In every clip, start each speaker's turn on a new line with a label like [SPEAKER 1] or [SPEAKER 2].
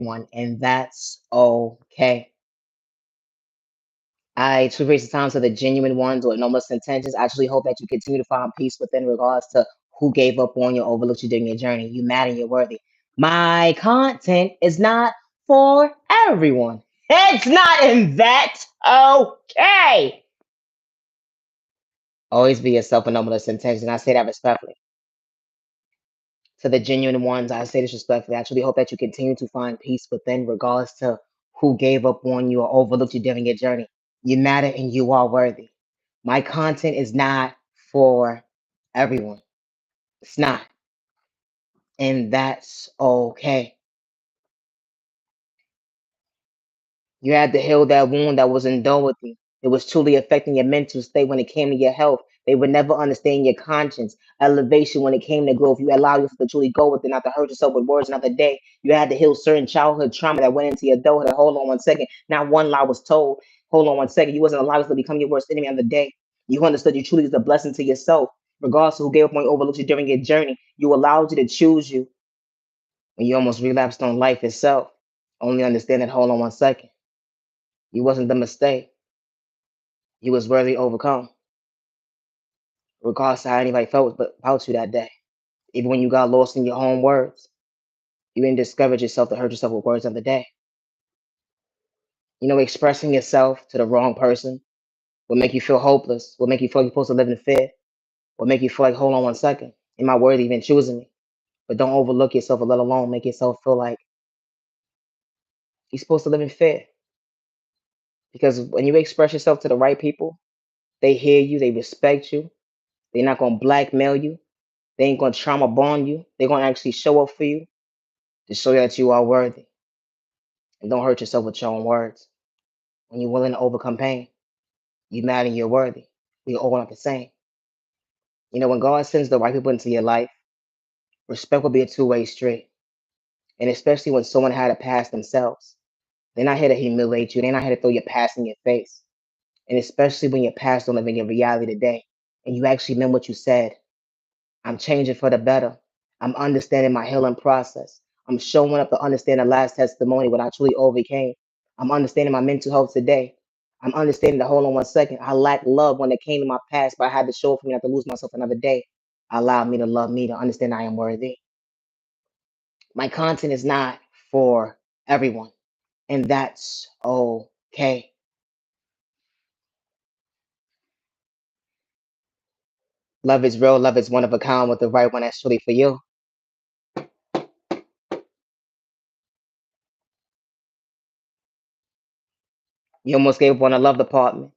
[SPEAKER 1] one, and that's okay. I to raise the times of the genuine ones or no intentions. I actually hope that you continue to find peace within regards to who gave up on you, overlooked you during your journey. You matter, you're worthy. My content is not for everyone. It's not, and that's okay. Always be yourself with no intentions. And I say that respectfully. To the genuine ones, I say this respectfully. I truly hope that you continue to find peace within regards to who gave up on you or overlooked you during your journey. You matter and you are worthy. My content is not for everyone. It's not. And that's okay. You had to heal that wound that wasn't done with you. It was truly affecting your mental state when it came to your health. They would never understand your conscience, elevation when it came to growth. You allow yourself to truly go with it, not to hurt yourself with words another day. You had to heal certain childhood trauma that went into your adulthood. Hold on one second. Not one lie was told. Hold on one second. You wasn't allowed to become your worst enemy on the day. You understood you truly is a blessing to yourself. Regardless of who gave up on you, overlooked you during your journey, you allowed you to choose you when you almost relapsed on life itself. Only understand that, hold on one second. You wasn't the mistake. You was worthy overcome, regardless of how anybody felt about you that day. Even when you got lost in your own words, you didn't discourage yourself to hurt yourself with words of the day. You know, expressing yourself to the wrong person will make you feel hopeless, will make you feel like you're supposed to live in fear, will make you feel like, hold on one second, am I worthy even choosing me? But don't overlook yourself or let alone make yourself feel like you're supposed to live in fear. Because when you express yourself to the right people, they hear you, they respect you, they're not gonna blackmail you, they ain't gonna trauma bond you, they're gonna actually show up for you to show you that you are worthy. And don't hurt yourself with your own words. When you're willing to overcome pain, you matter and you're worthy. We all not the same. You know, when God sends the right people into your life, respect will be a two-way street. And especially when someone had a past themselves. They're not here to humiliate you. They're not here to throw your past in your face. And especially when your past don't live in your reality today. And you actually meant what you said. I'm changing for the better. I'm understanding my healing process. I'm showing up to understand the last testimony when I truly overcame. I'm understanding my mental health today. I'm understanding that, hold on one second. I lacked love when it came to my past, but I had to show up for me not to lose myself another day. Allow me to love me, to understand I am worthy. My content is not for everyone, and that's okay. Love is real, love is one of a kind with the right one that's truly for you. You almost gave up on the love department,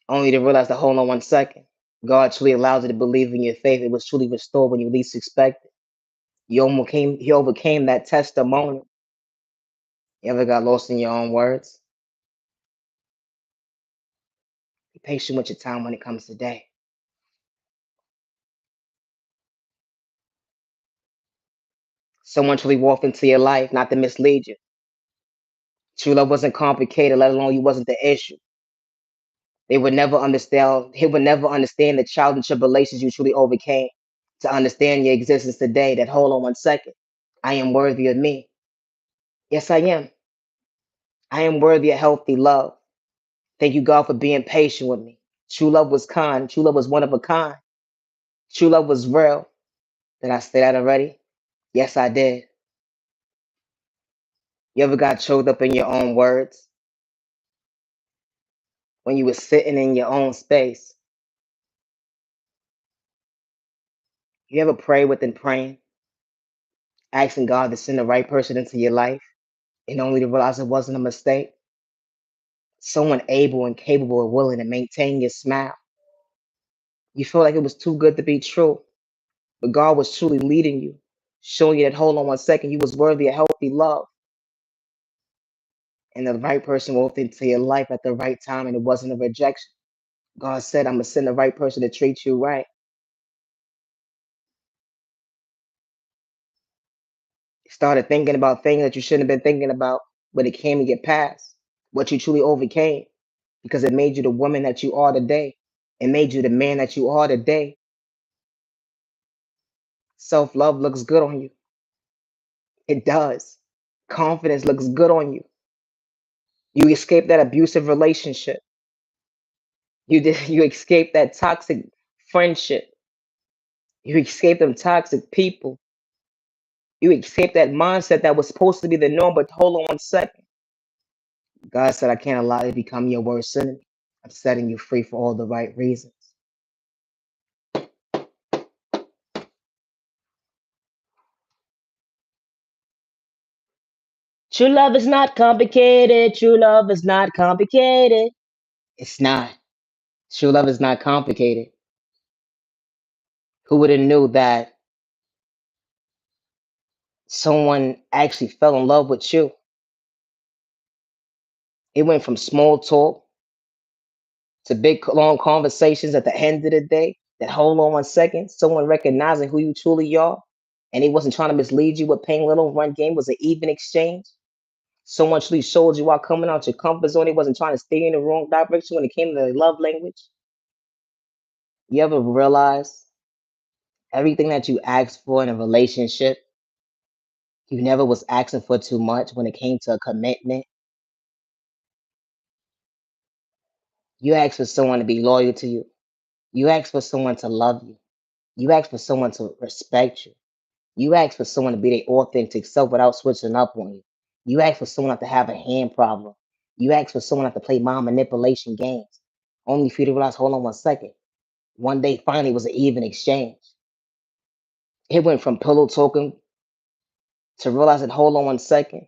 [SPEAKER 1] only to realize that, hold on one second. God truly allows you to believe in your faith. It was truly restored when you least expected. He overcame that testimony. You ever got lost in your own words? Be patient with your time when it comes today. Someone truly walked into your life, not to mislead you. True love wasn't complicated, let alone you wasn't the issue. They would never understand the trials and tribulations you truly overcame to understand your existence today. That, hold on one second. I am worthy of me. Yes, I am. I am worthy of healthy love. Thank you, God, for being patient with me. True love was kind. True love was one of a kind. True love was real. Did I say that already? Yes, I did. You ever got choked up in your own words when you were sitting in your own space? You ever pray within praying, asking God to send the right person into your life and only to realize it wasn't a mistake? Someone able and capable and willing to maintain your smile. You felt like it was too good to be true, but God was truly leading you, showing you that, hold on one second, you was worthy of healthy love. And the right person walked into your life at the right time, and it wasn't a rejection. God said, I'm going to send the right person to treat you right. You started thinking about things that you shouldn't have been thinking about when it came to your past, what you truly overcame, because it made you the woman that you are today. It made you the man that you are today. Self love looks good on you. It does. Confidence looks good on you. You escape that abusive relationship. You escape that toxic friendship. You escape them toxic people. You escape that mindset that was supposed to be the norm, but hold on one second. God said, I can't allow you to become your worst enemy. I'm setting you free for all the right reasons. True love is not complicated. True love is not complicated. It's not. True love is not complicated. Who would have knew that someone actually fell in love with you? It went from small talk to big long conversations at the end of the day. That hold on one second, someone recognizing who you truly are, and he wasn't trying to mislead you with paying little run game was an even exchange. Someone truly showed you while coming out your comfort zone. He wasn't trying to steer you in the wrong direction when it came to the love language. You ever realize everything that you asked for in a relationship, you never was asking for too much when it came to a commitment? You asked for someone to be loyal to you. You asked for someone to love you. You asked for someone to respect you. You ask for someone to be their authentic self without switching up on you. You ask for someone not to have a hand problem. You ask for someone not to play mind manipulation games. Only for you to realize, hold on one second. One day finally was an even exchange. It went from pillow talking to realizing, hold on one second,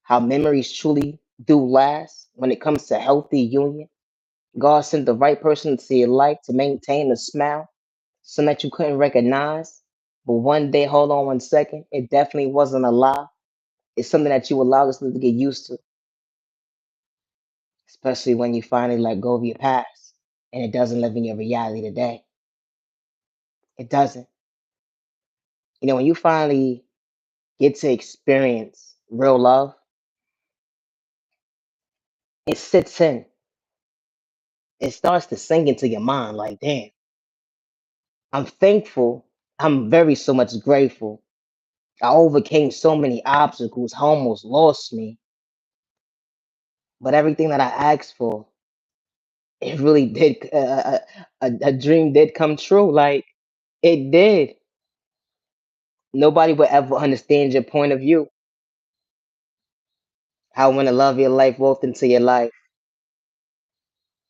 [SPEAKER 1] how memories truly do last when it comes to healthy union. God sent the right person into your life to maintain a smile, some that you couldn't recognize. But one day, hold on one second, it definitely wasn't a lie. It's something that you allow yourself to get used to, especially when you finally let go of your past and it doesn't live in your reality today. It doesn't. When you finally get to experience real love, it sits in. It starts to sink into your mind like, damn, I'm thankful. I'm very so much grateful. I overcame so many obstacles, I almost lost me. But everything that I asked for, it really did. A dream did come true. Like, it did. Nobody will ever understand your point of view. How when the love of your life walked into your life,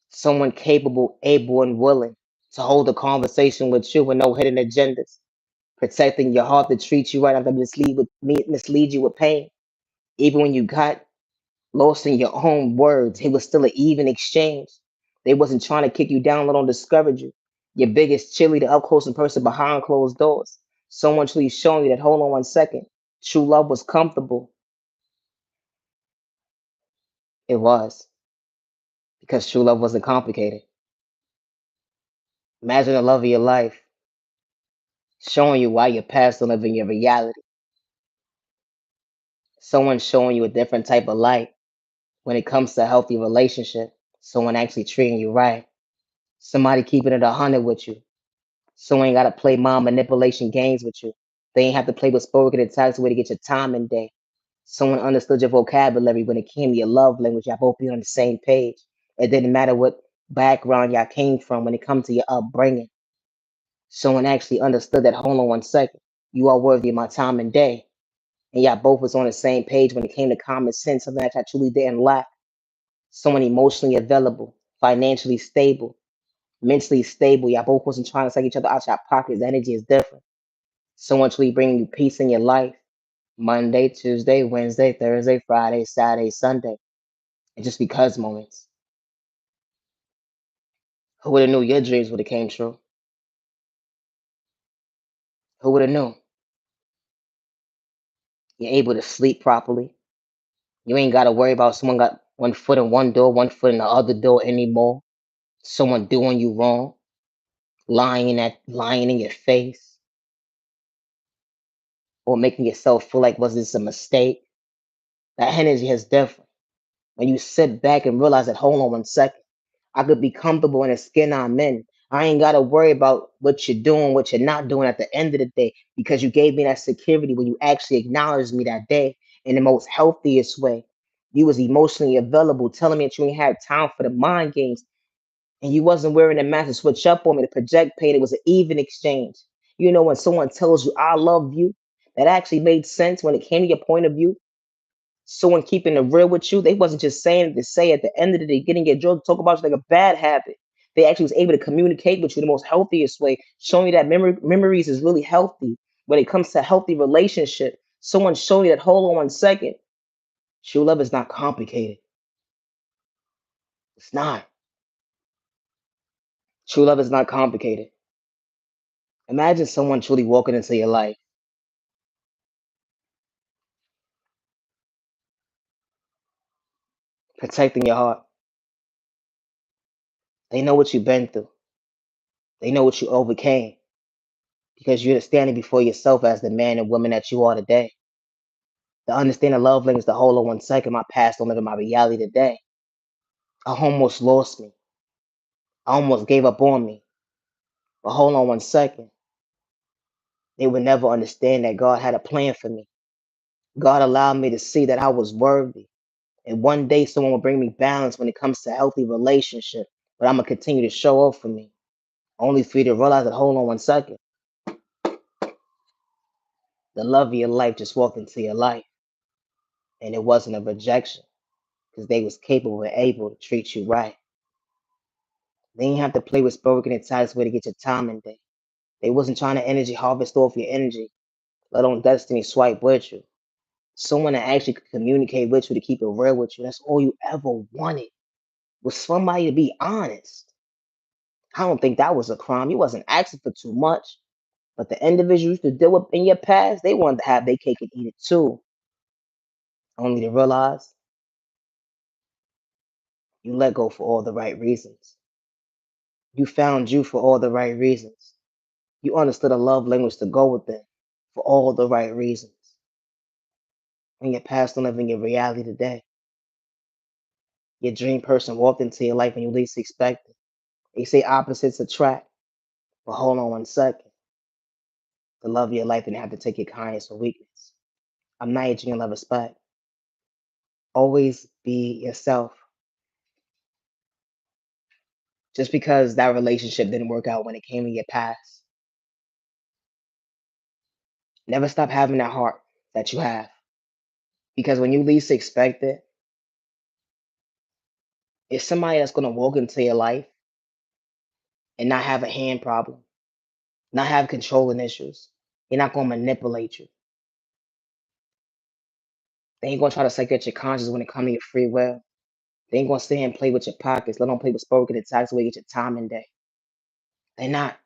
[SPEAKER 1] someone capable, able, and willing to hold a conversation with you with no hidden agendas, protecting your heart to treat you right, not to mislead you with pain. Even when you got lost in your own words, it was still an even exchange. They wasn't trying to kick you down, let on discourage you. Your biggest cheerleader up close and person behind closed doors. Someone truly showing you that, hold on one second, true love was comfortable. It was, because true love wasn't complicated. Imagine the love of your life showing you why your past don't live in your reality. Someone showing you a different type of light when it comes to a healthy relationship. Someone actually treating you right. Somebody keeping it 100 with you. Someone ain't got to play mind manipulation games with you. They ain't have to play with spoken attacks way to get your time and day. Someone understood your vocabulary when it came to your love language. Y'all both be on the same page. It didn't matter what background y'all came from when it comes to your upbringing. Someone actually understood that, hold on one second, you are worthy of my time and day. And y'all both was on the same page when it came to common sense, something that I truly didn't lack. Someone emotionally available, financially stable, mentally stable. Y'all both wasn't trying to take each other out your pockets. The energy is different. Someone truly bringing you peace in your life. Monday, Tuesday, Wednesday, Thursday, Friday, Saturday, Sunday. And just because moments. Who would have knew your dreams would have came true? Who would have known? You're able to sleep properly. You ain't got to worry about someone got one foot in one door, one foot in the other door anymore. Someone doing you wrong, lying in your face, or making yourself feel like was this a mistake. That energy is different. When you sit back and realize that, hold on one second, I could be comfortable in the skin I'm in. I ain't gotta worry about what you're doing, what you're not doing at the end of the day, because you gave me that security when you actually acknowledged me that day in the most healthiest way. You was emotionally available, telling me that you ain't had time for the mind games, and you wasn't wearing a mask to switch up on me. The project paid. It was an even exchange. You know, when someone tells you I love you, that actually made sense when it came to your point of view. Someone keeping it real with you, they wasn't just saying it to say at the end of the day, getting your joke, talk about you like a bad habit. They actually was able to communicate with you the most healthiest way, showing you that memories is really healthy when it comes to healthy relationship. Someone showing you that, hold on one second, true love is not complicated. It's not. True love is not complicated. Imagine someone truly walking into your life, protecting your heart. They know what you've been through. They know what you overcame because you're standing before yourself as the man and woman that you are today. To understand the love language, the whole of one second, my past don't live in my reality today. I almost lost me. I almost gave up on me. But hold on one second. They would never understand that God had a plan for me. God allowed me to see that I was worthy. And one day someone will bring me balance when it comes to healthy relationship. But I'm gonna continue to show up for me. Only for you to realize that, hold on one second. The love of your life just walked into your life. And it wasn't a rejection. Because they was capable and able to treat you right. They didn't have to play with spoken and ties way to get your time and day. They wasn't trying to energy harvest off your energy, let alone destiny swipe with you. Someone that actually could communicate with you to keep it real with you. That's all you ever wanted was somebody to be honest. I don't think that was a crime. You wasn't asking for too much. But the individuals you used to deal with in your past, they wanted to have their cake and eat it too. Only to realize you let go for all the right reasons. You found you for all the right reasons. You understood a love language to go with them for all the right reasons. And your past don't live in your reality today. Your dream person walked into your life when you least expected. They say opposites attract, but hold on one second. The love of your life didn't have to take your kindness or weakness. I'm not aging in love respect. Always be yourself. Just because that relationship didn't work out when it came in your past, never stop having that heart that you have. Because when you least expect it, it's somebody that's gonna walk into your life and not have a hand problem, not have controlling issues. They're not gonna manipulate you. They ain't gonna try to psych your conscience when it comes to your free will. They ain't gonna sit here and play with your pockets. Let them play with spoken attacks away get your time and day. They're not.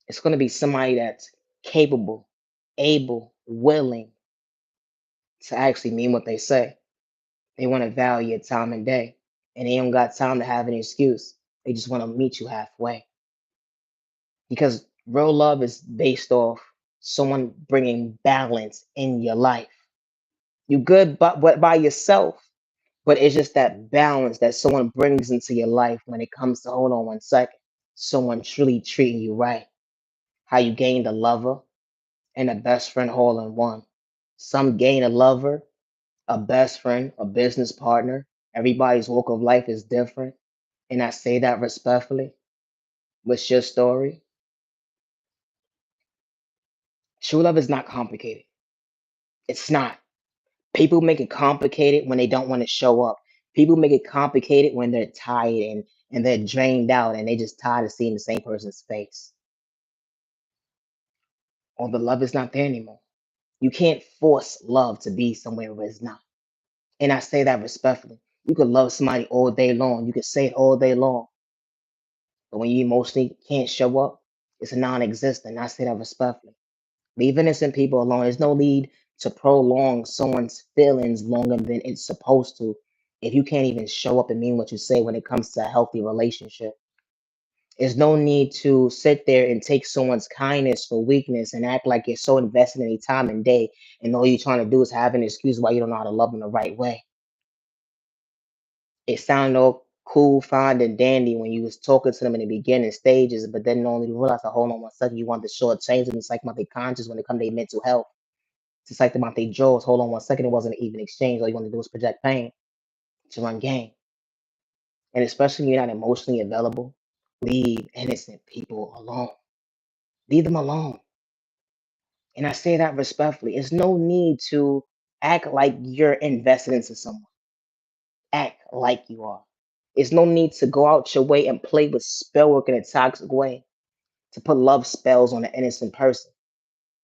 [SPEAKER 1] It's gonna be somebody that's capable, able, willing to actually mean what they say. They want to value your time and day. And they don't got time to have an excuse. They just want to meet you halfway. Because real love is based off someone bringing balance in your life. You good by yourself, but it's just that balance that someone brings into your life when it comes to, hold on one second, someone truly treating you right. How you gained a lover and a best friend all in one. Some gain a lover, a best friend, a business partner. Everybody's walk of life is different. And I say that respectfully. What's your story? True love is not complicated. It's not. People make it complicated when they don't want to show up. People make it complicated when they're tired and they're drained out and they just tired of seeing the same person's face. Or the love is not there anymore. You can't force love to be somewhere where it's not. And I say that respectfully. You could love somebody all day long. You could say it all day long. But when you emotionally can't show up, it's a non-existent. I say that respectfully. Leave innocent people alone. There's no need to prolong someone's feelings longer than it's supposed to if you can't even show up and mean what you say when it comes to a healthy relationship. There's no need to sit there and take someone's kindness for weakness and act like you're so invested in their time and day, and all you're trying to do is have an excuse why you don't know how to love them the right way. It sounded all cool, fine, and dandy when you was talking to them in the beginning stages, but then only to realize that hold on one second, you want to short change them. It's like about their conscious when it comes to their mental health. It's like about their jaws. Hold on one second, it wasn't an even exchange. All you want to do is project pain to run game. And especially when you're not emotionally available, leave innocent people alone. Leave them alone. And I say that respectfully. It's no need to act like you're invested into someone. Act like you are. It's no need to go out your way and play with spell work in a toxic way to put love spells on an innocent person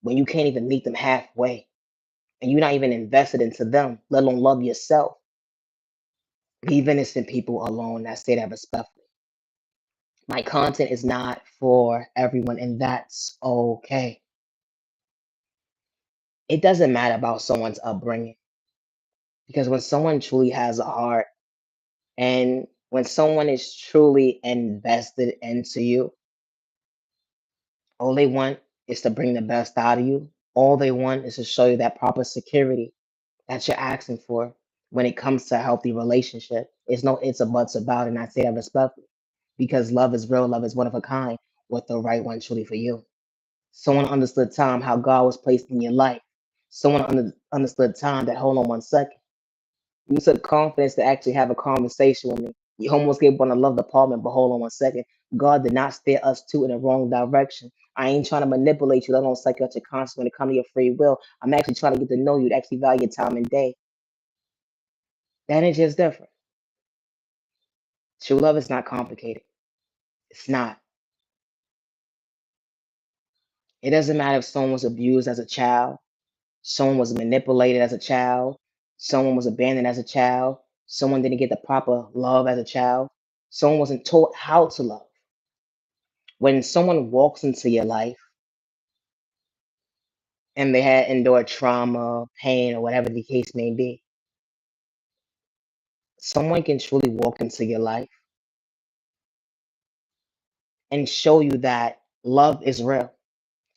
[SPEAKER 1] when you can't even meet them halfway and you're not even invested into them, let alone love yourself. Leave innocent people alone. I say that respectfully. My content is not for everyone, and that's okay. It doesn't matter about someone's upbringing because when someone truly has a heart and when someone is truly invested into you, all they want is to bring the best out of you. All they want is to show you that proper security that you're asking for when it comes to a healthy relationship. It's no it's or buts about it, and I say that respectfully. Because love is real, love is one of a kind, with the right one truly for you. Someone understood time, how God was placed in your life. Someone understood time that hold on one second. You took confidence to actually have a conversation with me. You almost gave one a love department, but hold on one second. God did not steer us two in the wrong direction. I ain't trying to manipulate you. Let alone psych out your conscience when it comes to your free will. I'm actually trying to get to know you to actually value your time and day. That is just different. True love is not complicated. It's not. It doesn't matter if someone was abused as a child, someone was manipulated as a child, someone was abandoned as a child, someone didn't get the proper love as a child, someone wasn't taught how to love. When someone walks into your life and they had endured trauma, pain, or whatever the case may be, someone can truly walk into your life and show you that love is real.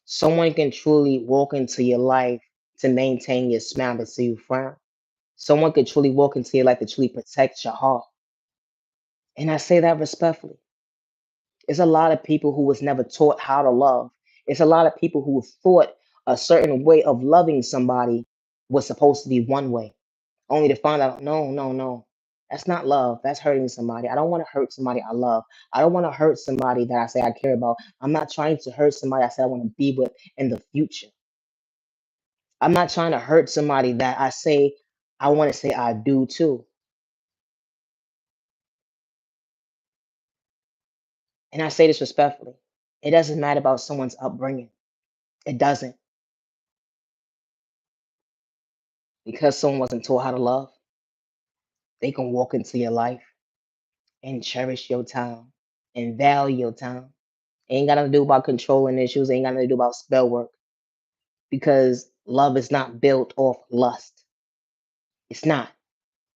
[SPEAKER 1] Someone can truly walk into your life to maintain your smile to see you frown. Someone can truly walk into your life to truly protect your heart. And I say that respectfully. It's a lot of people who was never taught how to love. It's a lot of people who thought a certain way of loving somebody was supposed to be one way, only to find out, no, no, no. That's not love. That's hurting somebody. I don't want to hurt somebody I love. I don't want to hurt somebody that I say I care about. I'm not trying to hurt somebody I say I want to be with in the future. I'm not trying to hurt somebody that I say I want to say I do too. And I say this respectfully. It doesn't matter about someone's upbringing. It doesn't. Because someone wasn't taught how to love, they can walk into your life and cherish your time and value your time. Ain't got nothing to do about controlling issues, ain't got nothing to do about spell work. Because love is not built off lust. It's not.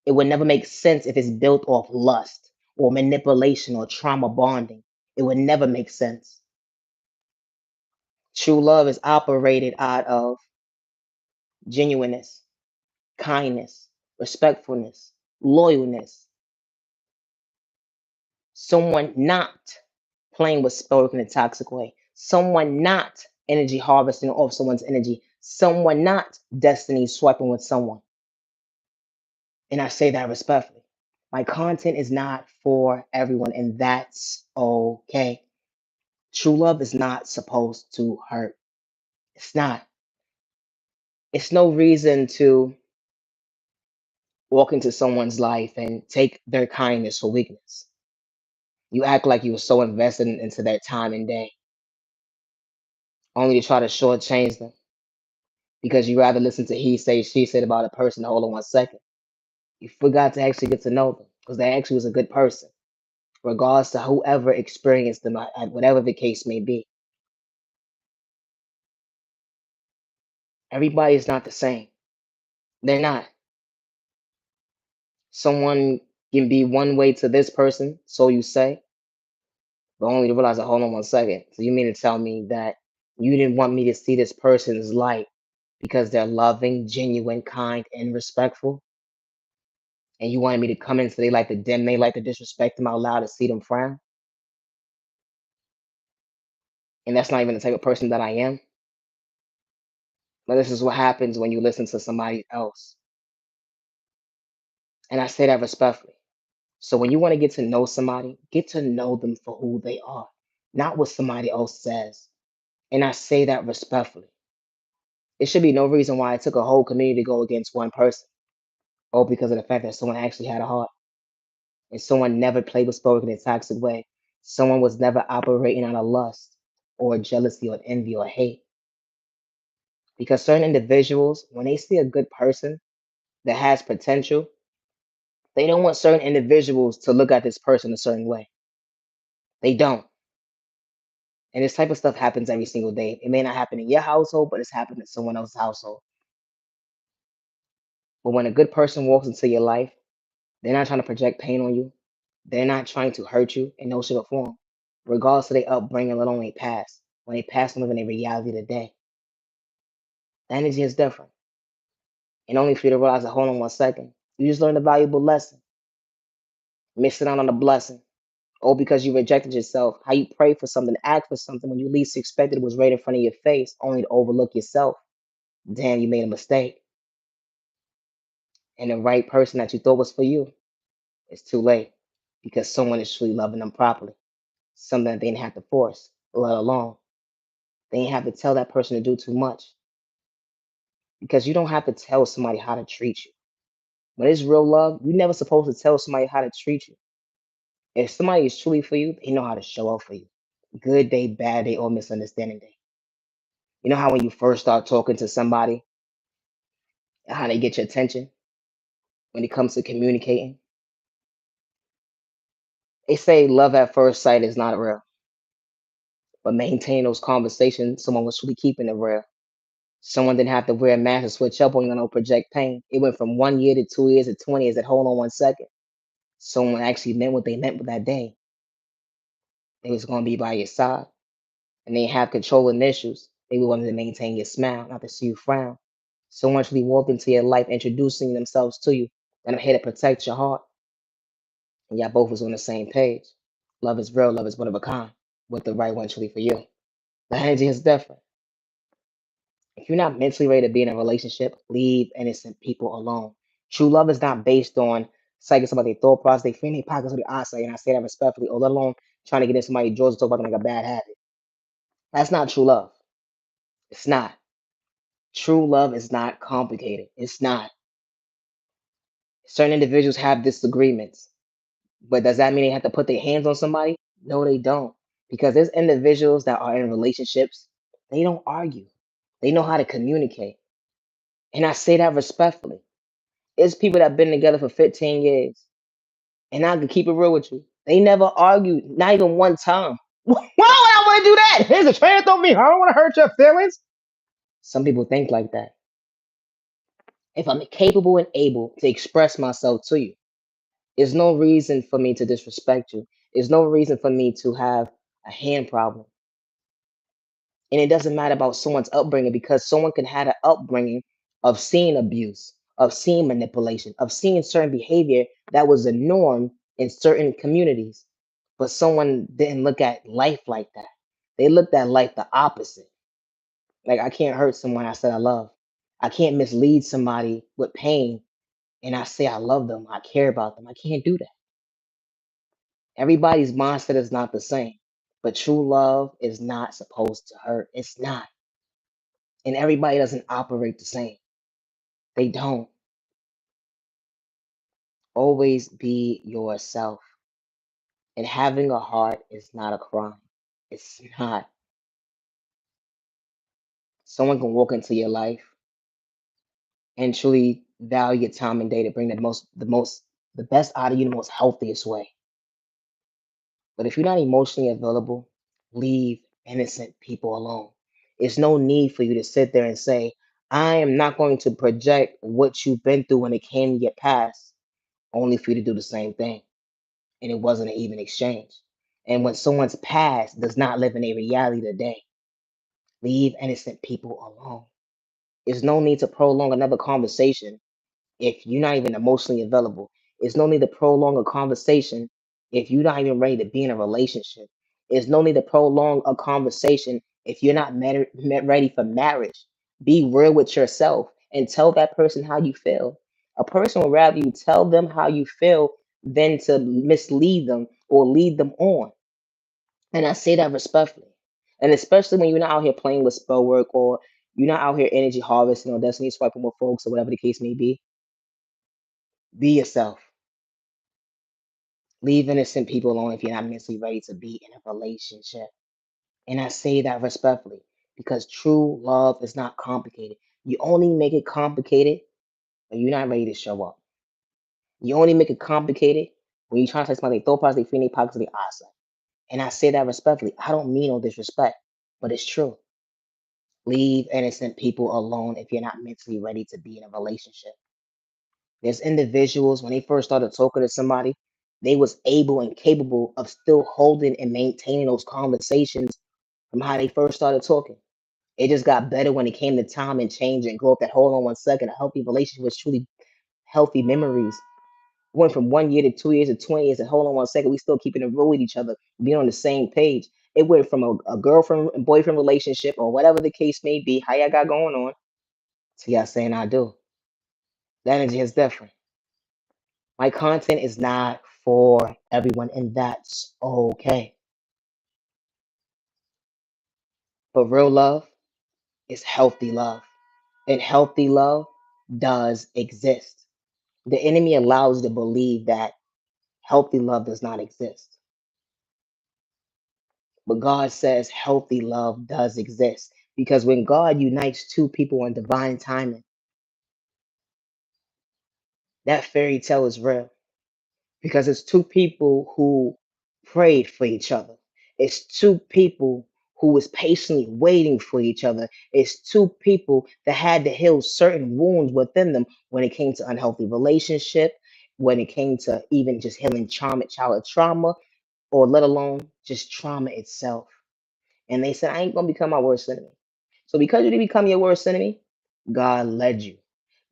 [SPEAKER 1] It would never make sense if it's built off lust or manipulation or trauma bonding. It would never make sense. True love is operated out of genuineness, kindness, respectfulness, loyalness. Someone not playing with spell work in a toxic way. Someone not energy harvesting off someone's energy. Someone not destiny swiping with someone. And I say that respectfully. My content is not for everyone, and that's okay. True love is not supposed to hurt. It's not. It's no reason to walk into someone's life and take their kindness for weakness. You act like you were so invested into their time and day, only to try to shortchange them because you rather listen to he say, she said about a person. Hold on one second. You forgot to actually get to know them because they actually was a good person, regardless to whoever experienced them at whatever the case may be. Everybody is not the same. They're not. Someone can be one way to this person, so you say, but only to realize that, hold on one second. So you mean to tell me that you didn't want me to see this person's light because they're loving, genuine, kind, and respectful? and you wanted me to come into their life to dim they like to disrespect them out loud to see them frown, and that's not even the type of person that I am. But this is what happens when you listen to somebody else, and I say that respectfully. So when you want to get to know somebody, get to know them for who they are, not what somebody else says. And I say that respectfully. It should be no reason why it took a whole community to go against one person, all because of the fact that someone actually had a heart and someone never played with spoken in a toxic way. Someone was never operating out of lust or jealousy or envy or hate. Because certain individuals, when they see a good person that has potential, they don't want certain individuals to look at this person a certain way. They don't. And this type of stuff happens every single day. It may not happen in your household, but it's happening in someone else's household. But when a good person walks into your life, they're not trying to project pain on you. They're not trying to hurt you in no shape or form, regardless of their upbringing, let alone their past. When they pass and live in a reality today, the energy is different. And only for you to realize that, hold on 1 second, you just learned a valuable lesson, missing out on a blessing. Or because you rejected yourself, how you prayed for something, asked for something when you least expected it was right in front of your face, only to overlook yourself. Damn, you made a mistake. And the right person that you thought was for you, it's too late because someone is truly loving them properly. Something that they didn't have to force, let alone they didn't have to tell that person to do too much. Because you don't have to tell somebody how to treat you. When it's real love, you're never supposed to tell somebody how to treat you. If somebody is truly for you, they know how to show up for you. Good day, bad day, or misunderstanding day. You know how when you first start talking to somebody, how they get your attention when it comes to communicating? They say love at first sight is not real, but maintain those conversations, someone was truly keeping it real. Someone didn't have to wear a mask to switch up on you no project pain. It went from 1 year to 2 years to 20 years. At hold on 1 second. Someone actually meant what they meant with that day. They was going to be by your side, and they have controlling issues. They wanted to maintain your smile, not to see you frown. Someone actually walked into your life, introducing themselves to you, and I'm here to protect your heart. And y'all both was on the same page. Love is real. Love is one of a kind. With the right one truly for you. The energy is different. If you're not mentally ready to be in a relationship, leave innocent people alone. True love is not based on psyching somebody thought process, they feeling pockets of the eyesight, and I say that respectfully, or let alone trying to get in somebody's drawers to talk about them like a bad habit. That's not true love. It's not. True love is not complicated. It's not. Certain individuals have disagreements, but does that mean they have to put their hands on somebody? No, they don't. Because there's individuals that are in relationships, they don't argue. They know how to communicate. And I say that respectfully. It's people that have been together for 15 years. And I can keep it real with you. They never argued, not even one time. Why would I want to do that? Here's a train through me. I don't want to hurt your feelings. Some people think like that. If I'm capable and able to express myself to you, there's no reason for me to disrespect you. There's no reason for me to have a hand problem. And it doesn't matter about someone's upbringing because someone can have an upbringing of seeing abuse, of seeing manipulation, of seeing certain behavior that was a norm in certain communities. But someone didn't look at life like that. They looked at life the opposite. Like, I can't hurt someone I said I love. I can't mislead somebody with pain and I say I love them, I care about them. I can't do that. Everybody's mindset is not the same. But true love is not supposed to hurt. It's not. And everybody doesn't operate the same. They don't. Always be yourself. And having a heart is not a crime. It's not. Someone can walk into your life and truly value your time and day to bring the best out of you in the most healthiest way. But if you're not emotionally available, leave innocent people alone. There's no need for you to sit there and say, I am not going to project what you've been through when it came to your past, only for you to do the same thing. And it wasn't an even exchange. And when someone's past does not live in a reality today, leave innocent people alone. There's no need to prolong another conversation if you're not even emotionally available. It's no need to prolong a conversation if you're not even ready to be in a relationship. It's no need to prolong a conversation if you're not ready for marriage. Be real with yourself and tell that person how you feel. A person would rather you tell them how you feel than to mislead them or lead them on. And I say that respectfully. And especially when you're not out here playing with spell work or you're not out here energy harvesting or destiny swiping with folks or whatever the case may be yourself. Leave innocent people alone if you're not mentally ready to be in a relationship. And I say that respectfully because true love is not complicated. You only make it complicated when you're not ready to show up. You only make it complicated when you try to say somebody throw parts they feel in their pockets of the eyesight. And I say that respectfully. I don't mean no disrespect, but it's true. Leave innocent people alone if you're not mentally ready to be in a relationship. There's individuals when they first started talking to somebody, they was able and capable of still holding and maintaining those conversations from how they first started talking. It just got better when it came to time and change and grow up that hold on 1 second. A healthy relationship was truly healthy memories. Went from 1 year to 2 years to 20 years and hold on 1 second. We still keeping it real with each other, being on the same page. It went from a girlfriend and boyfriend relationship or whatever the case may be, how y'all got going on, to y'all saying I do. That energy is different. My content is not for everyone, and that's okay. But real love is healthy love, and healthy love does exist. The enemy allows you to believe that healthy love does not exist. But God says healthy love does exist because when God unites two people in divine timing, that fairy tale is real because it's two people who prayed for each other. It's two people who was patiently waiting for each other. It's two people that had to heal certain wounds within them when it came to unhealthy relationship, when it came to even just healing trauma, childhood trauma, or let alone just trauma itself. And they said, I ain't gonna become my worst enemy. So because you didn't become your worst enemy, God led you.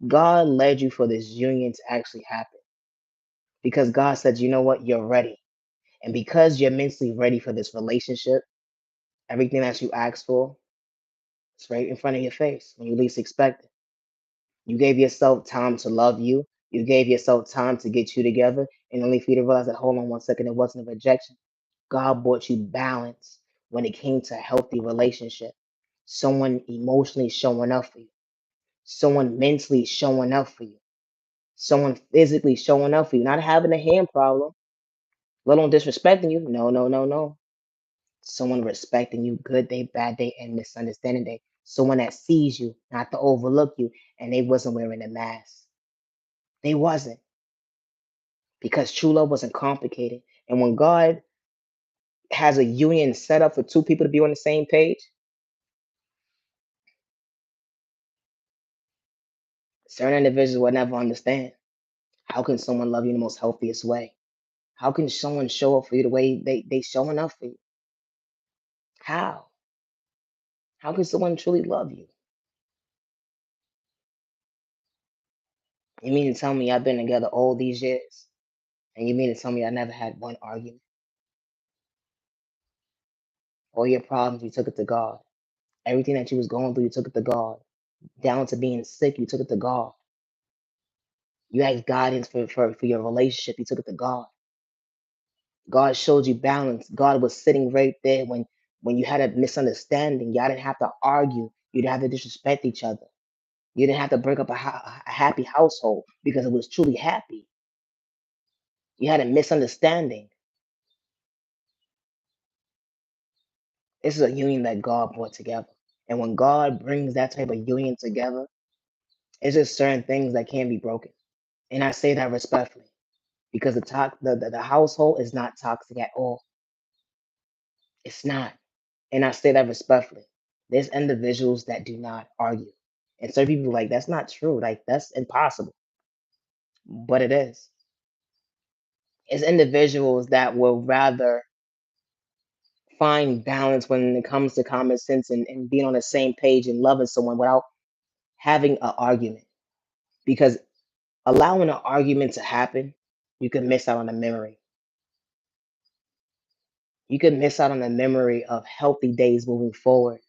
[SPEAKER 1] God led you for this union to actually happen. Because God said, you know what, you're ready. And because you're mentally ready for this relationship, everything that you asked for is right in front of your face when you least expect it. You gave yourself time to love you. You gave yourself time to get you together, and only for you to realize that, hold on 1 second, it wasn't a rejection. God brought you balance when it came to a healthy relationship. Someone emotionally showing up for you, someone mentally showing up for you, someone physically showing up for you, not having a hand problem, let alone disrespecting you. No, no, no, no. Someone respecting you, good day, bad day, and misunderstanding day. Someone that sees you, not to overlook you, and they wasn't wearing a mask. They wasn't because true love wasn't complicated. And when God has a union set up for two people to be on the same page, certain individuals will never understand. How can someone love you in the most healthiest way? How can someone show up for you the way they showing up for you? How? How can someone truly love you? You mean to tell me I've been together all these years? And you mean to tell me I never had one argument? All your problems, you took it to God. Everything that you was going through, you took it to God. Down to being sick, you took it to God. You asked guidance for your relationship, you took it to God. God showed you balance. God was sitting right there when you had a misunderstanding. Y'all didn't have to argue. You didn't have to disrespect each other. You didn't have to break up a happy household because it was truly happy. You had a misunderstanding. This is a union that God brought together. And when God brings that type of union together, it's just certain things that can't be broken. And I say that respectfully because the household is not toxic at all. It's not. And I say that respectfully. There's individuals that do not argue. And some people are like, that's not true. Like, that's impossible. But it is. It's individuals that will rather find balance when it comes to common sense and being on the same page and loving someone without having an argument. Because allowing an argument to happen you could miss out on the memory. You could miss out on the memory of healthy days moving forward.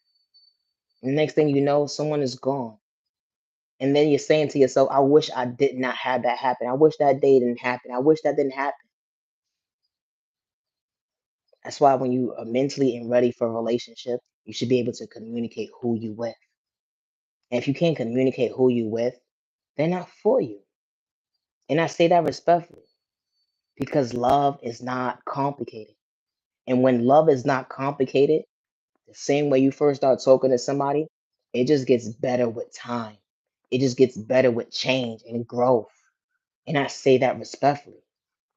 [SPEAKER 1] And the next thing you know, someone is gone. And then you're saying to yourself, I wish I did not have that happen. I wish that day didn't happen. I wish that didn't happen. That's why when you are mentally and ready for a relationship, you should be able to communicate who you with. And if you can't communicate who you with, they're not for you. And I say that respectfully because love is not complicated. And when love is not complicated, the same way you first start talking to somebody, it just gets better with time. It just gets better with change and growth. And I say that respectfully.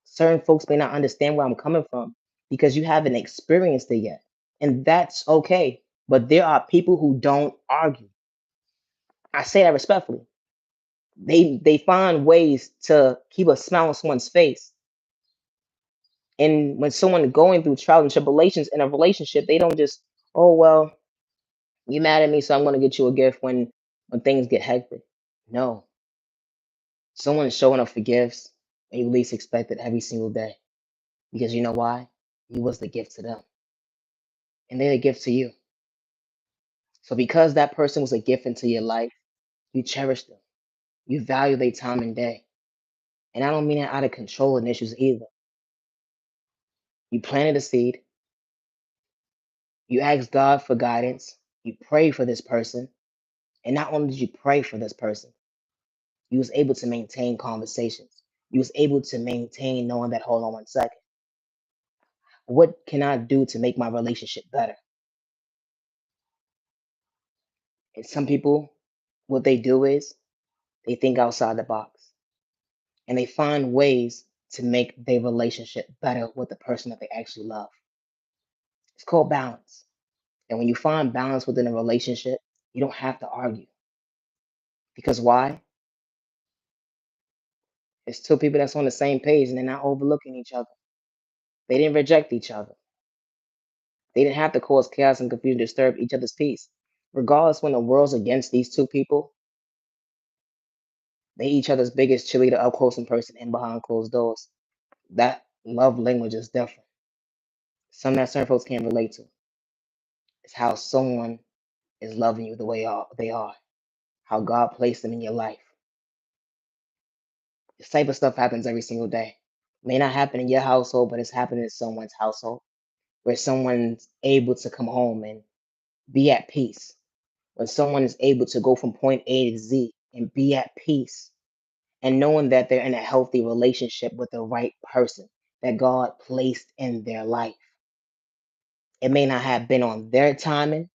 [SPEAKER 1] Certain folks may not understand where I'm coming from because you haven't experienced it yet. And that's okay. But there are people who don't argue. I say that respectfully. They find ways to keep a smile on someone's face. And when someone going through trials and tribulations in a relationship, they don't just, oh well, you mad at me, so I'm gonna get you a gift when things get hectic. No. Someone is showing up for gifts and you least expect it every single day. Because you know why? You was the gift to them. And they're the gift to you. So because that person was a gift into your life, you cherish them. You value their time and day. And I don't mean that out of control and issues either. You planted a seed, you asked God for guidance, you pray for this person, and not only did you pray for this person, you was able to maintain conversations. You was able to maintain knowing that, hold on 1 second. What can I do to make my relationship better? And some people, what they do is they think outside the box and they find ways to make their relationship better with the person that they actually love. It's called balance. And when you find balance within a relationship, you don't have to argue. Because why? It's two people that's on the same page and they're not overlooking each other. They didn't reject each other. They didn't have to cause chaos and confusion to disturb each other's peace. Regardless, when the world's against these two people, they each other's biggest cheerleader up close in person and behind closed doors. That love language is different. Some that certain folks can't relate to. It's how someone is loving you the way they are, how God placed them in your life. This type of stuff happens every single day. May not happen in your household, but it's happening in someone's household where someone's able to come home and be at peace. When someone is able to go from point A to Z and be at peace and knowing that they're in a healthy relationship with the right person that God placed in their life. It may not have been on their timing,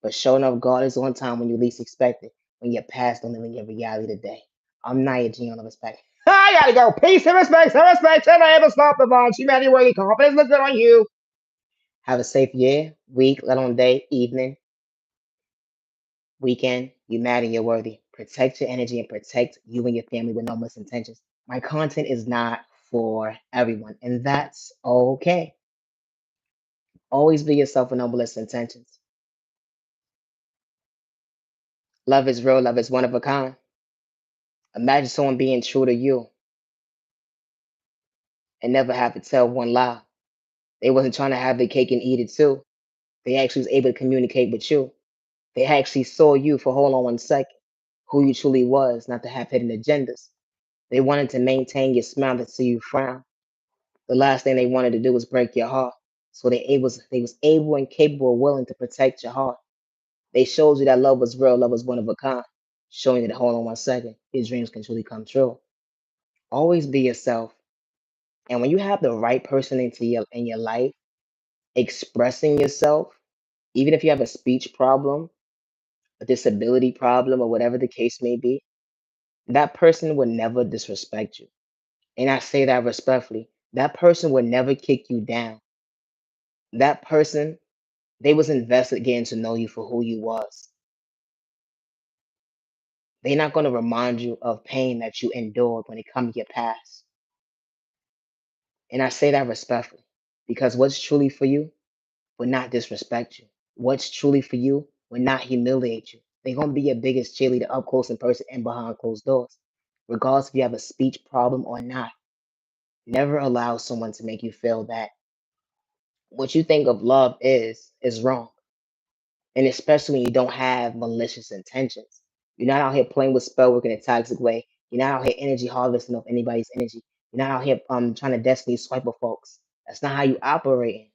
[SPEAKER 1] but sure enough, God is on time when you least expect it, when you're past and living your reality today. I'm Naya G on the respect. I gotta go. Peace and respect, and I ever stop the bond. Humanity worthy confidence. Look good on you. Have a safe year, week, let on day, evening, weekend. You matter, you're worthy. Protect your energy and protect you and your family with no misintentions. My content is not for everyone, and that's okay. Always be yourself with noblest intentions. Love is real, love is one of a kind. Imagine someone being true to you and never have to tell one lie. They wasn't trying to have their cake and eat it too. They actually was able to communicate with you. They actually saw you for hold on 1 second, who you truly was, not to have hidden agendas. They wanted to maintain your smile to see you frown. The last thing they wanted to do was break your heart. So they was able and capable and willing to protect your heart. They showed you that love was real, love was one of a kind, showing you that hold on 1 second, your dreams can truly come true. Always be yourself. And when you have the right person in your life, expressing yourself, even if you have a speech problem, a disability problem, or whatever the case may be, that person will never disrespect you. And I say that respectfully. That person will never kick you down. That person, they was invested getting to know you for who you was. They're not going to remind you of pain that you endured when it comes to your past. And I say that respectfully because what's truly for you will not disrespect you. What's truly for you will not humiliate you. They're going to be your biggest cheerleader up close in person and behind closed doors, regardless if you have a speech problem or not. Never allow someone to make you feel that what you think of love is wrong. And especially when you don't have malicious intentions. You're not out here playing with spell work in a toxic way. You're not out here energy harvesting off anybody's energy. You're not out here trying to destiny swipe with folks. That's not how you operate.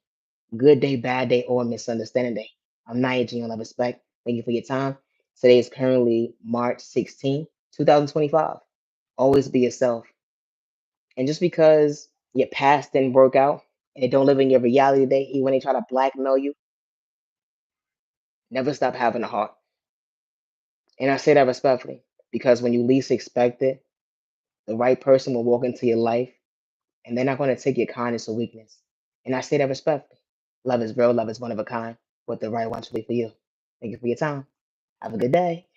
[SPEAKER 1] Good day, bad day, or misunderstanding day. I'm Naya G on Love Respect. Thank you for your time. Today is currently March 16th, 2025. Always be yourself. And just because your past didn't work out and it don't live in your reality today, even when they try to blackmail you, never stop having a heart. And I say that respectfully because when you least expect it, the right person will walk into your life and they're not going to take your kindness or weakness. And I say that respectfully. Love is real, love is one of a kind. What the right one should be for you. Thank you for your time. Have a good day.